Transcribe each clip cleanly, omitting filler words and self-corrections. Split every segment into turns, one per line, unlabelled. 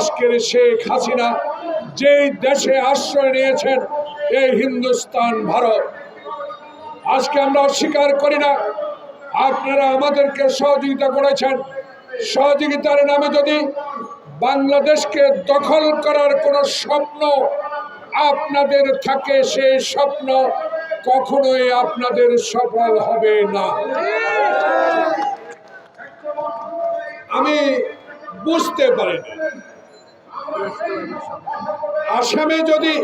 আজকের শেখ হাসিনা যেই দেশে আশ্রয় নিয়েছেন, এই হিন্দুস্তান ভারত, আজকে আমরা অস্বীকার করি না। আপনারা আমাদেরকে সহযোগিতা করেছেন। সহযোগিতার নামে যদি বাংলাদেশকে দখল করার কোনো স্বপ্ন আপনাদের থাকে, সেই স্বপ্ন কখনোই আপনাদের সফল হবে না। আমি বুঝতে পারি না, আসামে যদি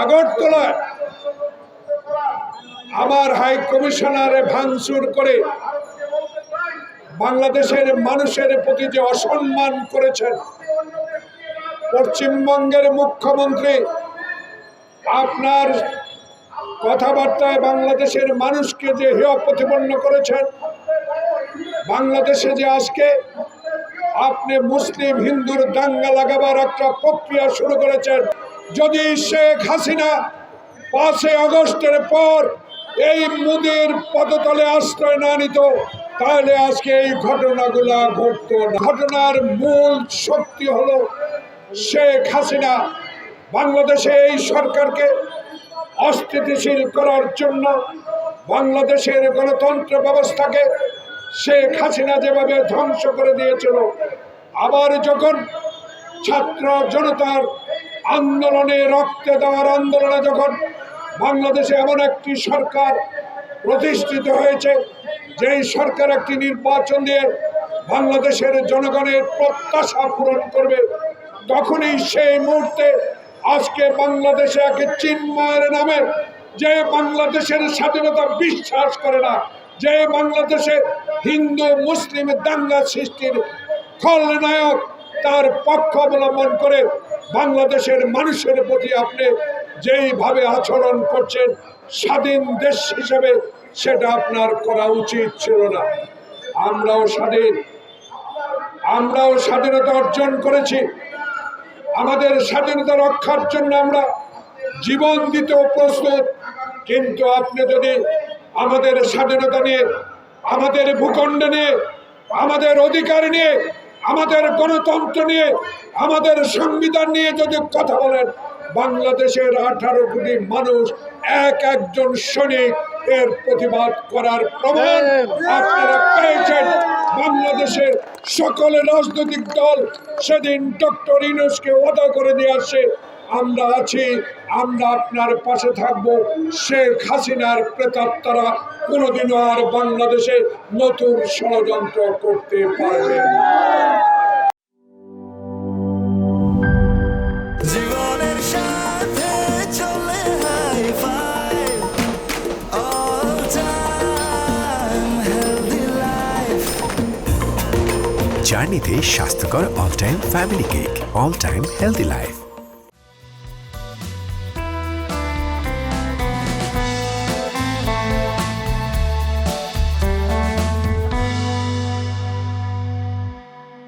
আগরতলায় আমার হাই কমিশনারে ভাঙচুর করে বাংলাদেশের মানুষের প্রতি যে অসম্মান করেছেন, পশ্চিমবঙ্গের মুখ্যমন্ত্রী আপনার কথাবার্তায় বাংলাদেশের মানুষকে যে হেয় প্রতিপন্ন করেছেন, বাংলাদেশে যে আজকে আপনি মুসলিম হিন্দুর দাঙ্গা লাগাবার একটা প্রক্রিয়া শুরু করেছেন, যদি শেখ হাসিনা 5 আগস্টের পর এই মোদির পদতলে আশ্রয় না নিত, তাহলে আজকে এই ঘটনাগুলা ঘটত না। ঘটনার মূল শক্তি হলো শেখ হাসিনা বাংলাদেশে এই সরকারকে অস্থিতিশীল করার জন্য, বাংলাদেশের গণতন্ত্র ব্যবস্থাকে শেখ হাসিনা যেভাবে ধ্বংস করে দিয়েছিল, আবার যখন ছাত্র জনতার আন্দোলনে, রক্তে দেওয়ার আন্দোলনে যখন বাংলাদেশে এমন একটি সরকার প্রতিষ্ঠিত হয়েছে, যেই সরকার একটি নির্বাচন দিয়ে বাংলাদেশের জনগণের প্রত্যাশা পূরণ করবে, তখনই সেই মুহূর্তে আজকে বাংলাদেশে এক চিন্ময়ের নামে, যে বাংলাদেশের স্বাধীনতা বিশ্বাস করে না, যে বাংলাদেশে হিন্দু মুসলিম দাঙ্গা সৃষ্টির খলনায়ক, তার পক্ষ অবলম্বন করে বাংলাদেশের মানুষের প্রতি আপনি যেইভাবে আচরণ করছেন, স্বাধীন দেশ হিসেবে সেটা আপনার করা উচিত ছিল না। আমরাও স্বাধীনতা অর্জন করেছি। আমাদের স্বাধীনতা রক্ষার জন্য আমরা জীবন দিতেও প্রস্তুত। কিন্তু আপনি যদি আমাদের স্বাধীনতা নিয়ে, আমাদের ভূখণ্ড নিয়ে, আমাদের অধিকার নিয়ে, আমাদের গণতন্ত্র নিয়ে, আমাদের সংবিধান নিয়ে যদি কথা বলেন, বাংলাদেশের 18 কোটি মানুষ একজন সৈনিক এর প্রতিবাদ করার প্রমাণ আপনারা পেয়েছেন। বাংলাদেশের সকল রাজনৈতিক দল সেদিন ডক্টর ইউনূসকে ওয়াদা করে দিয়ে আসছে, আমরা আছি, আমরা আপনার পাশে থাকবো। শেখ হাসিনার প্রেতাত্মারা কোনোদিনও আর বাংলাদেশে নতুন ষড়যন্ত্র করতে পারবে না।
জার্নিতে স্বাস্থ্যকর all time family cake, all time healthy life.